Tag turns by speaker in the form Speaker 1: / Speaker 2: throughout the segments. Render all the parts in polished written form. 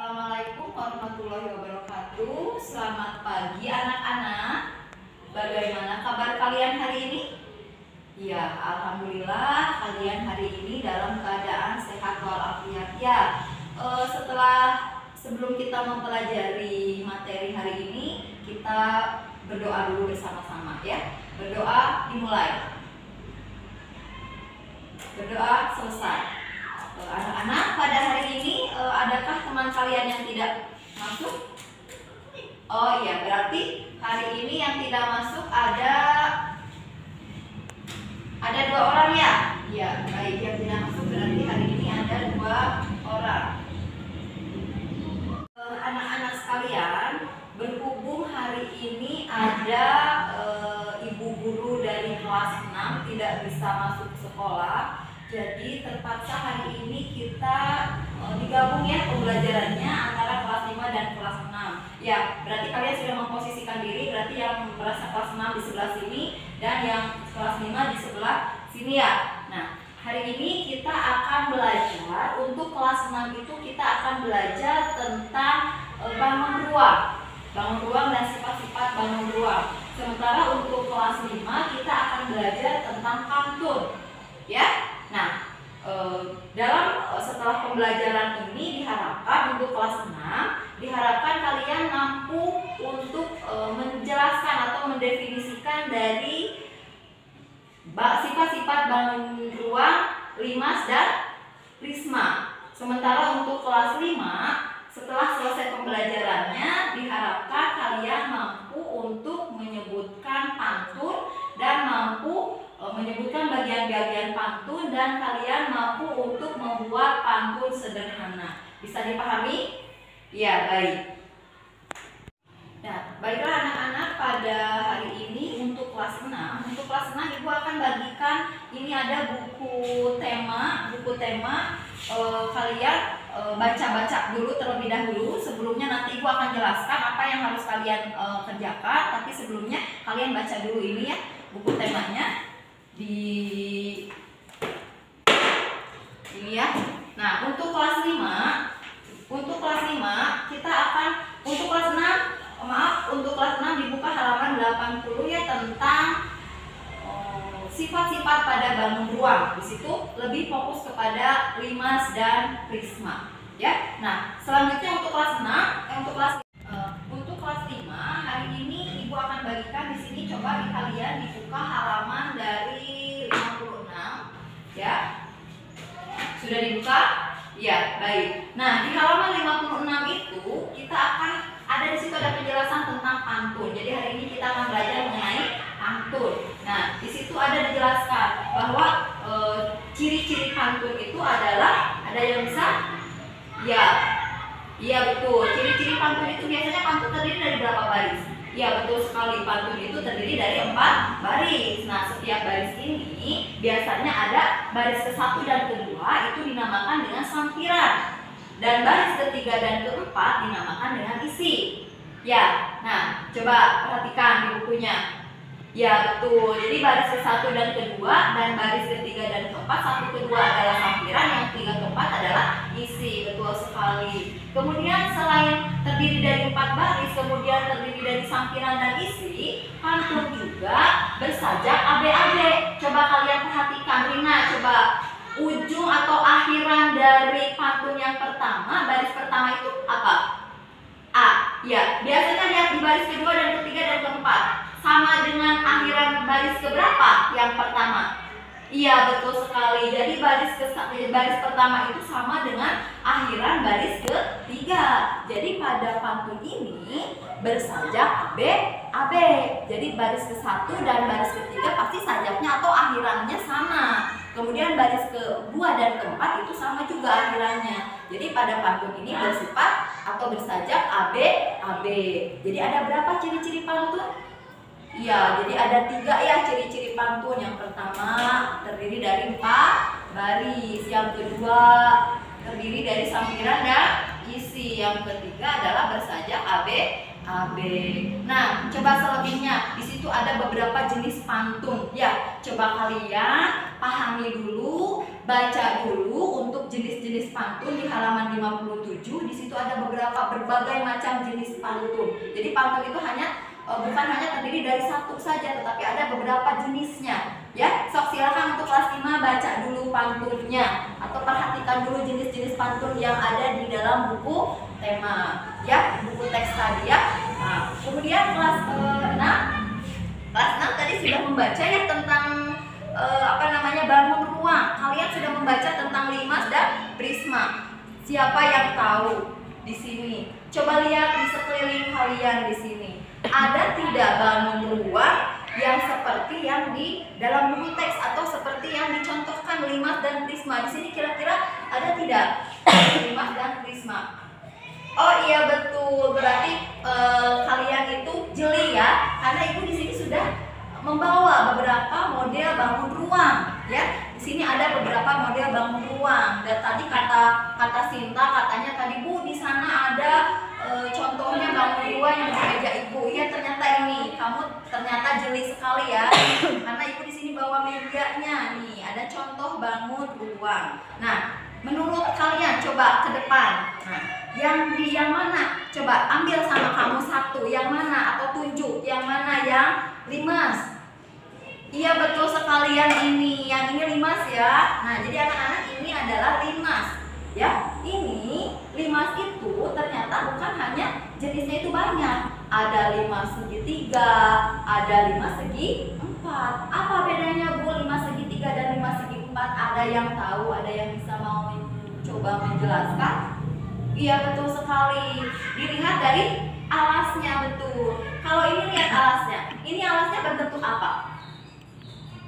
Speaker 1: Assalamualaikum warahmatullahi wabarakatuh. Selamat pagi anak-anak. Bagaimana kabar kalian hari ini? Ya, alhamdulillah kalian hari ini dalam keadaan sehat walafiat ya. Sebelum kita mempelajari materi hari ini, kita berdoa dulu bersama-sama ya. Berdoa dimulai. Berdoa selesai. Anak-anak, pada hari ini adakah teman kalian yang tidak masuk? Oh iya, berarti hari ini yang tidak masuk ada 2 orang ya? Iya, baik, yang tidak masuk berarti hari ini ada 2 orang. Anak-anak sekalian, berhubung hari ini ada ibu guru dari kelas 6 tidak bisa masuk sekolah, jadi terpaksa hari ini kita digabung ya pembelajarannya antara kelas 5 dan kelas 6. Ya, berarti kalian sudah memposisikan diri, berarti yang berasa kelas 6 di sebelah sini dan yang kelas 5 di sebelah sini ya. Nah, hari ini kita akan belajar, untuk kelas 6 itu kita akan belajar tentang bangun ruang. Bangun ruang dan sifat-sifat bangun ruang. Sementara untuk kelas 5 kita akan belajar tentang pantun. Ya. Nah, setelah pembelajaran ini diharapkan untuk kelas 6 diharapkan kalian mampu untuk menjelaskan atau mendefinisikan dari sifat-sifat bangun ruang, limas dan prisma. Sementara untuk kelas 5 setelah selesai pembelajarannya diharapkan kalian mampu untuk menyebutkan pantun dan mampu menyebutkan bagian-bagian pantun dan kalian mampu untuk membuat pantun sederhana. Bisa dipahami? Ya, baik. Nah, baiklah anak-anak, pada hari ini untuk kelas 6. Untuk kelas 6 Ibu akan bagikan, ini ada buku tema. Kalian baca-baca dulu terlebih dahulu. Sebelumnya nanti Ibu akan jelaskan apa yang harus kalian kerjakan. Tapi sebelumnya kalian baca dulu ini ya, buku temanya. Ini ya. Nah, untuk kelas 5 kita akan untuk kelas 6 dibuka halaman 80 ya, tentang sifat-sifat pada bangun ruang. Di situ lebih fokus kepada limas dan prisma ya. Nah, selanjutnya untuk kelas 5 hari ini Ibu akan bagikan di sini, coba kalian dibuka halaman dari 56 ya. Sudah dibuka? Ya, baik. Nah, di halaman 56 itu kita akan ada di situ ada penjelasan tentang pantun. Jadi hari ini kita akan belajar mengenai pantun. Nah, di situ ada dijelaskan bahwa ciri-ciri pantun itu adalah, ada yang bisa? Ya. Iya, betul. Ciri-ciri pantun itu biasanya pantun terdiri dari berapa baris? Ya, betul sekali. Pantun itu terdiri dari 4 baris. Nah, setiap baris ini biasanya ada baris ke-1 dan ke-2 itu dinamakan dengan sampiran. Dan baris ke-3 dan ke-4 dinamakan dengan isi. Ya, nah, coba perhatikan di bukunya. Ya, betul. Jadi baris ke-1 dan ke-2 dan baris ke-3 dan ke-4, 1 ke-2 adalah sampiran, yang 3 ke-4 adalah isi. Betul sekali. Kemudian selain terdiri dari 4 baris, kemudian terdiri dari sampiran dan isi, pantun juga bersajak AB-AB. Coba kalian perhatikan, Rina, coba ujung atau akhiran dari pantun yang pertama, baris pertama itu apa? A. Ya, biasanya lihat di baris kedua dan ketiga dan keempat sama dengan akhiran baris keberapa? Yang pertama. Iya, betul sekali. Jadi baris pertama itu sama dengan akhiran baris ketiga. Jadi pada pantun ini bersajak AB. Jadi baris ke-1 dan baris ketiga pasti sajaknya atau akhirannya sama. Kemudian baris ke-2 dan ke-4 itu sama juga akhirannya. Jadi pada pantun ini bersifat atau bersajak AB. Jadi ada berapa ciri-ciri pantun? Iya, jadi ada 3 ya ciri-ciri pantun. Yang pertama terdiri dari 4 baris, yang kedua terdiri dari sampiran dan isi, yang ketiga adalah bersajak AB. Nah, coba selebihnya di situ ada beberapa jenis pantun. Ya, coba kalian pahami dulu, baca dulu untuk jenis-jenis pantun di halaman 57. Di situ ada berbagai macam jenis pantun. Jadi pantun itu bukan hanya terdiri dari satu saja, tetapi ada beberapa jenisnya. Ya, sok silakan untuk kelas 5 baca dulu pantunnya atau perhatikan dulu jenis-jenis pantun yang ada di dalam buku tema, ya, buku teks tadi ya. Nah, kemudian kelas 6 tadi sudah membaca ya tentang bangun ruang. Kalian sudah membaca tentang limas dan prisma. Siapa yang tahu di sini? Coba lihat di sekeliling kalian di sini. Ada tidak bangun ruang yang seperti yang di dalam buku teks atau seperti yang dicontohkan limas dan prisma? Di sini kira-kira ada tidak limas dan prisma? Oh iya betul. Berarti kalian itu jeli ya, karena ibu di sini sudah membawa beberapa model bangun ruang ya. Di sini ada beberapa model bangun ruang. Dan tadi kata Sinta katanya tadi Bu di sana ada contohnya bangun ruang yang di meja ibu. Iya ternyata ini. Kamu ternyata jeli sekali ya. Karena ibu di sini bawa mejanya nih. Ada contoh bangun ruang. Nah, menurut kalian coba ke depan. Nah, yang mana? Coba ambil sama kamu satu. Yang mana atau tunjuk yang mana yang limas? Iya betul sekali yang ini limas ya. Nah jadi anak-anak ini adalah limas ya. Ini limas itu ternyata bukan hanya jenisnya itu banyak. Ada limas segitiga, ada limas segi empat. Apa bedanya Bu limas segitiga dan limas segi empat? Ada yang tahu? Ada yang bisa mau coba menjelaskan? Iya betul sekali. Dilihat dari alasnya betul. Kalau ini lihat alasnya. Ini alasnya berbentuk apa?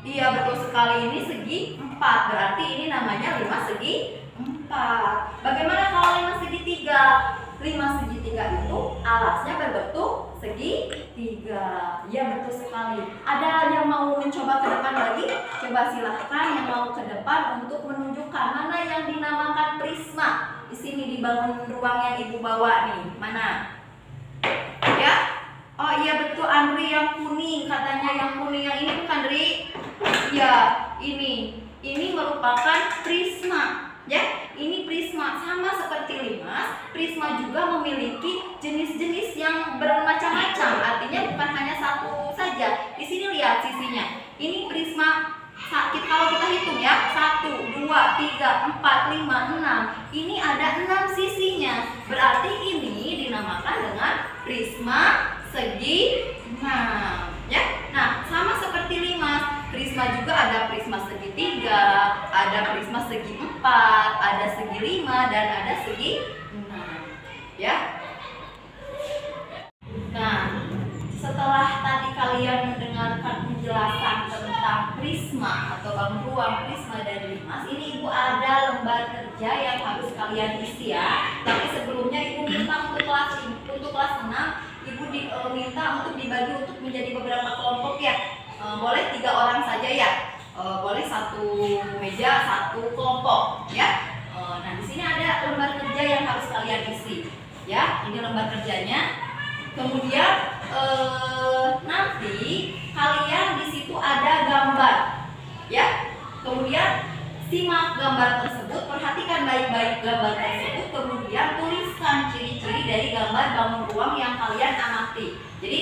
Speaker 1: Iya betul sekali, ini segi 4. Berarti ini namanya limas segi 4. Bagaimana kalau limas segitiga? Limas segitiga itu alasnya berbentuk segitiga. Iya betul sekali. Ada yang mau mencoba ke depan lagi? Coba silahkan yang mau ke depan untuk menunjukkan mana yang dinamakan prisma. Di sini di bangun ruang yang ibu bawa nih. Mana? Ya? Oh iya betul, Andri yang kuning. Katanya yang kuning. Yang ini bukan, Andri? Ya, ini merupakan prisma. Ya, ini prisma sama seperti limas. Prisma juga memiliki jenis-jenis yang bermacam-macam. Artinya bukan hanya satu saja. Di sini lihat sisinya. Ini prisma. Kalau kita hitung ya, 1, 2, 3, 4, 5, 6. Ini ada 6 sisinya. Berarti ini dinamakan dengan prisma segi 6. Ya, nah sama seperti limas. Prisma juga ada prisma segitiga, ada prisma segi 4, ada segi 5, dan ada segi 6. Ya. Nah, setelah tadi kalian mendengarkan penjelasan tentang prisma atau bangun ruang, prisma dan limas, ini ibu ada lembar kerja yang harus kalian isi ya. Tapi sebelumnya ibu minta untuk kelas 6, ibu minta untuk dibagi untuk menjadi beberapa kelompok ya. Boleh 3 orang saja ya. Boleh satu meja, satu kelompok ya. Nah di sini ada lembar kerja yang harus kalian isi ya. Ini lembar kerjanya. Kemudian nanti kalian di situ ada gambar ya. Kemudian simak gambar tersebut, perhatikan baik-baik gambar tersebut, kemudian tuliskan ciri-ciri dari gambar bangun ruang yang kalian amati. Jadi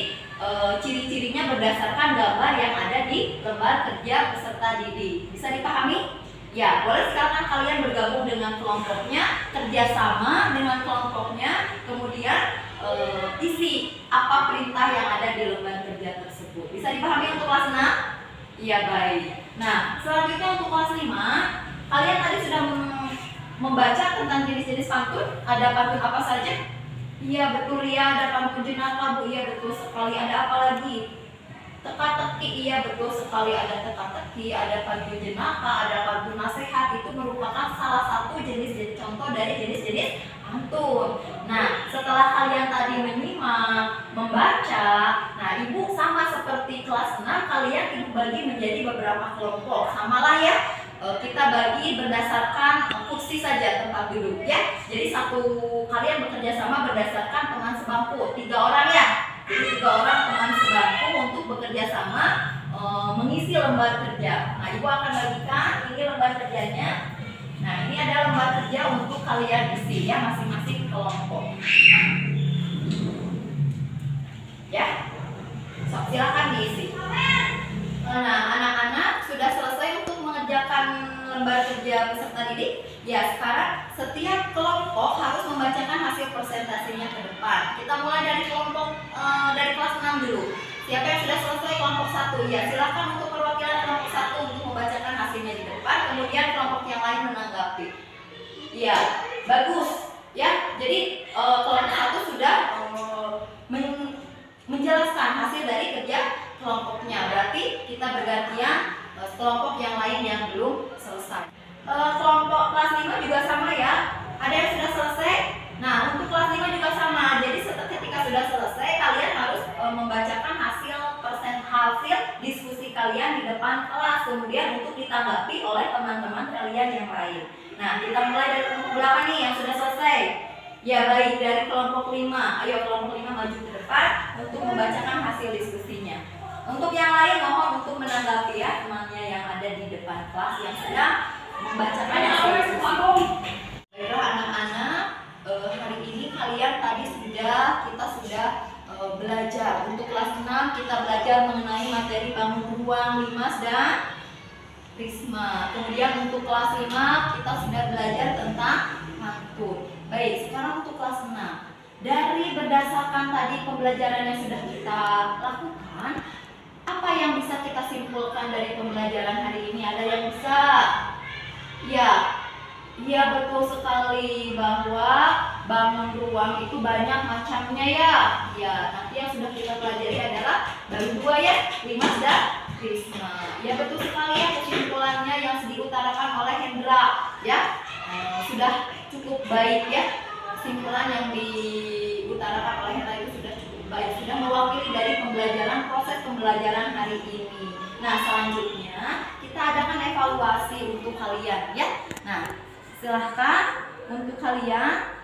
Speaker 1: ciri-cirinya berdasarkan gambar yang ada di lembar kerja peserta didik. Bisa dipahami? Ya, boleh silakan kalian bergabung dengan kelompoknya, kerjasama dengan kelompoknya, kemudian isi apa perintah yang ada di lembar kerja tersebut. Bisa dipahami untuk kelas 6? Iya, baik. Nah, selanjutnya untuk kelas 5, kalian tadi sudah membaca tentang jenis-jenis pantun. Ada pantun apa saja? Iya betul ya, ada pantun jenaka Bu. Iya betul sekali. Ada apa lagi? Teka-teki. Iya betul sekali, ada teka-teki, ada pantun jenaka, ada pantun nasihat. Itu merupakan salah satu jenis contoh dari jenis-jenis pantun. Nah, setelah kalian tadi menyimak, membaca, nah ibu sama seperti kelas 6, kalian ibu bagi menjadi beberapa kelompok. Samalah ya. Kita bagi berdasarkan kursi saja, tempat duduk ya. Jadi kalian bekerja sama berdasarkan teman sebangku, 3 orang ya. Jadi 3 orang teman sebangku untuk bekerja sama mengisi lembar kerja. Nah ibu akan bagikan ini lembar kerjanya. Nah ini ada lembar kalian isi ya, masing-masing kelompok. Ya, so, silakan diisi. Nah, anak-anak sudah selesai untuk mengerjakan lembar kerja peserta didik. Ya, sekarang setiap kelompok harus membacakan hasil presentasinya ke depan. Kita mulai dari kelompok dari kelas 6 dulu. Siapa yang sudah selesai kelompok 1? Ya, silakan untuk perwakilan kelompok 1 untuk membacakan hasilnya di depan, kemudian kelompok yang lain menanggapi. Ya, bagus. Ya, jadi kelompok 1 sudah menjelaskan hasil dari kerja kelompoknya. Berarti kita bergantian kelompok yang lain yang belum selesai. Kelompok kelas 5 juga sama ya. Ada yang sudah selesai? Nah, untuk kelas 5 juga sama. Jadi ketika sudah selesai, kalian harus membacakan hasil diskusi kalian di depan kelas, kemudian untuk ditanggapi oleh teman-teman kalian yang lain. Nah, kita mulai dari kelompok berapa nih yang sudah selesai? Ya, baik, dari kelompok 5. Ayo kelompok 5 maju ke depan untuk membacakan hasil diskusinya. Untuk yang lain mohon untuk menanggapi ya temannya yang ada di depan kelas yang sedang membacakan hasil diskusi. Baiklah anak-anak, hari ini kalian tadi kita sudah belajar. Untuk kelas 6 kita belajar mengenai materi bangun ruang, Limas dan Risma. Kemudian untuk kelas 5 kita sudah belajar tentang pantun. Baik, sekarang untuk kelas 6. Dari berdasarkan tadi pembelajaran yang sudah kita lakukan, apa yang bisa kita simpulkan dari pembelajaran hari ini? Ada yang bisa? Ya, betul sekali bahwa bangun ruang itu banyak macamnya ya. Ya, nanti yang sudah kita pelajari adalah baru 2 ya, Limas dan Risma. Ya, betul sekali ya kesimpulannya yang diutarakan oleh Hendra. Ya, sudah cukup baik ya. Kesimpulan yang diutarakan oleh Hendra itu sudah cukup baik, sudah mewakili dari proses pembelajaran hari ini. Nah, selanjutnya kita adakan evaluasi untuk kalian ya. Nah, silahkan untuk kalian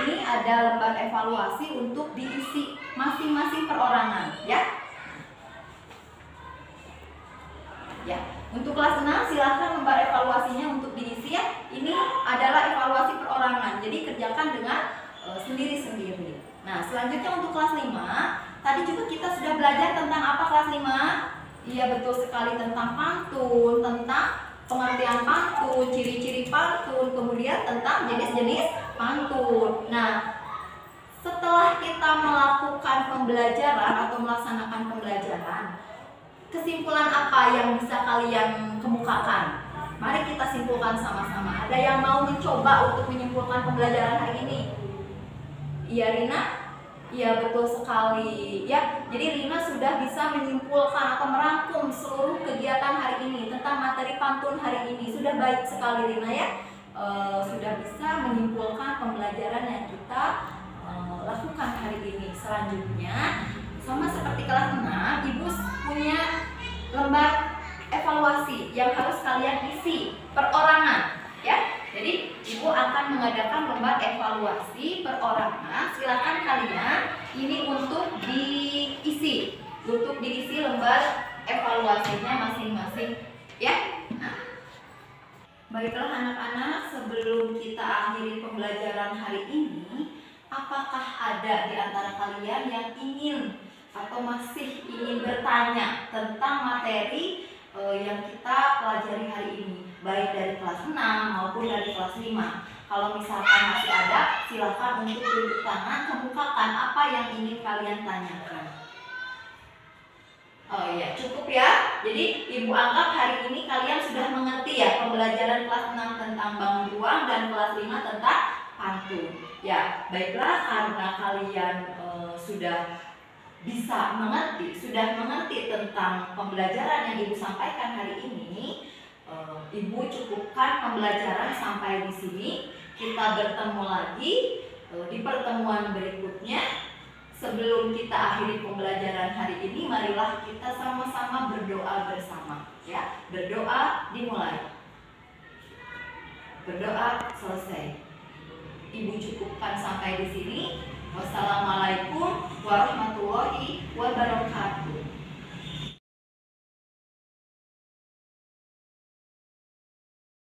Speaker 1: ini ada lembar evaluasi untuk diisi masing-masing perorangan ya. Ya, untuk kelas 6 silahkan lembar evaluasinya untuk diisi ya. Ini adalah evaluasi perorangan, jadi kerjakan dengan sendiri-sendiri. Nah, selanjutnya untuk kelas 5, tadi juga kita sudah belajar tentang apa kelas 5? Iya, betul sekali, tentang pantun, tentang pengertian pantun, ciri-ciri pantun, kemudian tentang jenis-jenis pantun. Nah, setelah kita melakukan pembelajaran atau melaksanakan pembelajaran, kesimpulan apa yang bisa kalian kemukakan? Mari kita simpulkan sama-sama. Ada yang mau mencoba untuk menyimpulkan pembelajaran hari ini? Iya, Rina? Iya, betul sekali ya. Jadi Rina sudah bisa menyimpulkan atau merangkum seluruh kegiatan hari ini tentang materi pantun hari ini. Sudah baik sekali Rina ya. Sudah bisa menyimpulkan pembelajaran yang kita lakukan hari ini. Selanjutnya sama seperti kelas 6, Ibu punya lembar evaluasi yang harus kalian isi perorangan ya. Jadi Ibu akan mengadakan lembar evaluasi perorangan. Silakan kalian ini untuk diisi lembar evaluasinya masing-masing ya. Nah, baiklah anak-anak, sebelum kita akhiri pembelajaran hari ini, apakah ada di antara kalian yang ingin atau masih ingin bertanya tentang materi yang kita pelajari hari ini, baik dari kelas 6 maupun dari kelas 5? Kalau misalkan masih ada, silakan untuk tunjuk tangan, kemukakan apa yang ingin kalian tanyakan. Oh iya, cukup ya. Jadi Ibu anggap hari ini kalian sudah mengerti ya pembelajaran kelas 6 tentang bangun ruang dan kelas 5 tentang pantun. Ya, baiklah, karena kalian sudah bisa mengerti tentang pembelajaran yang Ibu sampaikan hari ini, Ibu cukupkan pembelajaran sampai di sini. Kita bertemu lagi di pertemuan berikutnya. Sebelum kita akhiri pembelajaran hari ini, marilah kita sama-sama berdoa bersama ya. Berdoa dimulai. Berdoa selesai. Ibu cukupkan sampai di sini. Wassalamualaikum warahmatullahi wabarakatuh.